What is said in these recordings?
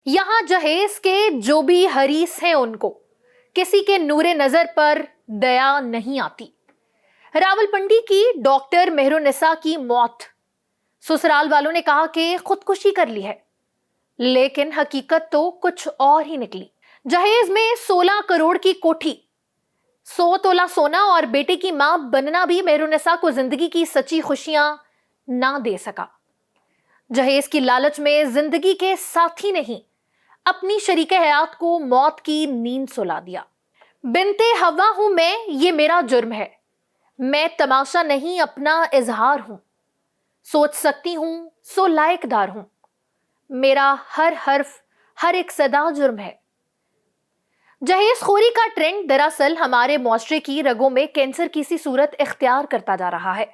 यहाँ जहेज के जो भी हरीस हैं उनको किसी के नूरे नजर पर दया नहीं आती। रावलपिंडी की डॉक्टर मेहरुन्निसा की मौत, ससुराल वालों ने कहा कि खुदकुशी कर ली है, लेकिन हकीकत तो कुछ और ही निकली। जहेज में 16 करोड़ की कोठी, 100 तोला सोना और बेटे की मां बनना भी मेहरुन्निसा को जिंदगी की सच्ची खुशियां ना दे सका। जहेज की लालच में जिंदगी के साथी नहीं, अपनी शरीके हयात को मौत की नींद सुला दिया। बिनते हवा हूं मैं, ये मेरा जुर्म है, मैं तमाशा नहीं अपना इजहार हूं, सोच सकती हूं सो लायकदार हूं, मेरा हर हर्फ हर एक सदा जुर्म है। जहेज खोरी का ट्रेंड दरअसल हमारे मुआशरे की रगों में कैंसर की सी सूरत इख्तियार करता जा रहा है।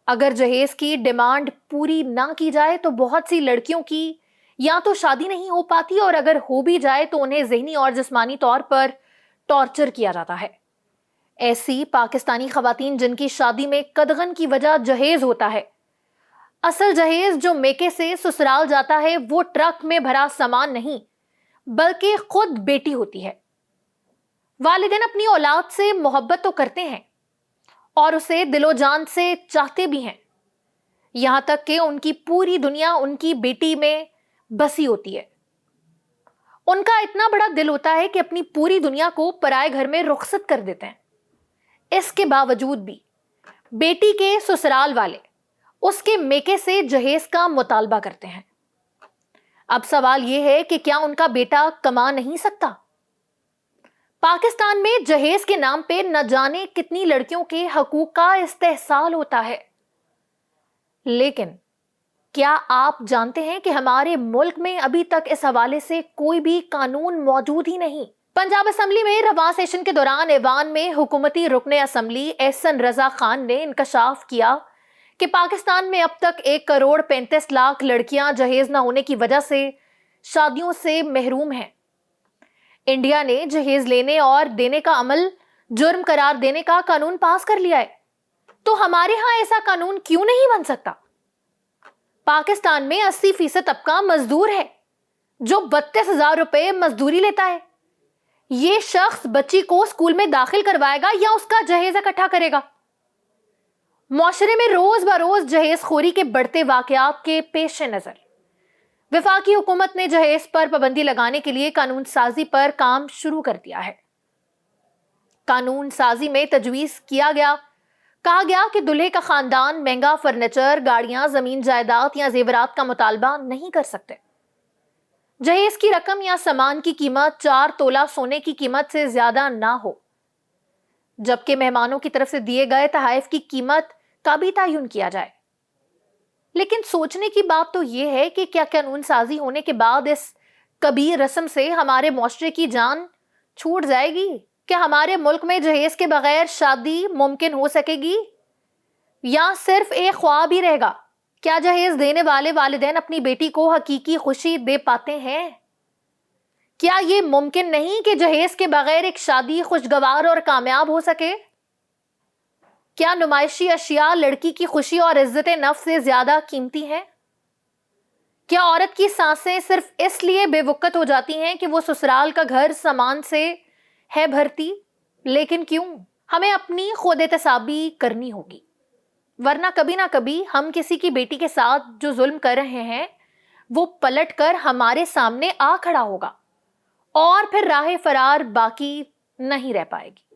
अगर जहेज की डिमांड पूरी ना की जाए तो बहुत सी लड़कियों की या तो शादी नहीं हो पाती, और अगर हो भी जाए तो उन्हें ज़हनी और जिस्मानी तौर पर टॉर्चर किया जाता है। ऐसी पाकिस्तानी खवातीन जिनकी शादी में कदगन की वजह जहेज होता है। असल जहेज जो मेके से ससुराल जाता है वो ट्रक में भरा सामान नहीं, बल्कि खुद बेटी होती है। वालिदैन अपनी औलाद से मोहब्बत तो करते हैं और उसे दिलो जान से चाहते भी हैं, यहां तक कि उनकी पूरी दुनिया उनकी बेटी में बसी होती है। उनका इतना बड़ा दिल होता है कि अपनी पूरी दुनिया को पराए घर में रुखसत कर देते हैं। इसके बावजूद भी बेटी के ससुराल वाले उसके मेके से जहेज का मुतालबा करते हैं। अब सवाल यह है कि क्या उनका बेटा कमा नहीं सकता? पाकिस्तान में जहेज के नाम पे न जाने कितनी लड़कियों के हकूक का इस्तेहसाल होता है, लेकिन क्या आप जानते हैं कि हमारे मुल्क में अभी तक इस हवाले से कोई भी कानून मौजूद ही नहीं। पंजाब असेंबली में रवां सेशन के दौरान ऐवान में हुकूमती रुकने असेंबली एहसन रजा खान ने इंकशाफ किया कि पाकिस्तान में अब तक 1 करोड़ 35 लाख लड़कियां जहेज न होने की वजह से शादियों से महरूम हैं। इंडिया ने जहेज लेने और देने का अमल जुर्म करार देने का कानून पास कर लिया है, तो हमारे यहां ऐसा कानून क्यों नहीं बन सकता? पाकिस्तान में 80% तबका मजदूर है जो 32,000 रुपए मजदूरी लेता है। ये शख्स बच्ची को स्कूल में दाखिल करवाएगा या उसका जहेज इकट्ठा करेगा? मुआशरे में रोज बरोज जहेज खोरी के बढ़ते वाकयात के पेश नजर वफाकी हुकूमत ने जहेज पर पाबंदी लगाने के लिए कानून साजी पर काम शुरू कर दिया है। कानून साजी में तजवीज कहा गया कि दूल्हे का खानदान महंगा फर्नीचर, गाड़ियां, जमीन जायदाद या जेवरात का मुतालबा नहीं कर सकते। जहेज की रकम या सामान की कीमत 4 तोला सोने की कीमत से ज्यादा ना हो, जबकि मेहमानों की तरफ से दिए गए तोहफे की कीमत का भी तयन किया जाए। लेकिन सोचने की बात तो यह है कि क्या कानून साजी होने के बाद इस कबीर रस्म से हमारे मुआशरे की जान छूट जाएगी? क्या हमारे मुल्क में जहेज के बगैर शादी मुमकिन हो सकेगी या सिर्फ एक ख्वाब ही रहेगा? क्या जहेज देने वाले वालिदैन अपनी बेटी को हकीकी खुशी दे पाते हैं? क्या ये मुमकिन नहीं कि जहेज के बगैर एक शादी खुशगवार और कामयाब हो सके? क्या नुमाइशी अशिया लड़की की खुशी और इज्जत नफ्स से ज्यादा कीमती हैं? क्या औरत की सांसें सिर्फ इसलिए बेवकत हो जाती हैं कि वो ससुराल का घर सामान से है भरती? लेकिन क्यों? हमें अपनी खुद एहतसाबी करनी होगी, वरना कभी ना कभी हम किसी की बेटी के साथ जो जुल्म कर रहे हैं वो पलट कर हमारे सामने आ खड़ा होगा और फिर राह फरार बाकी नहीं रह पाएगी।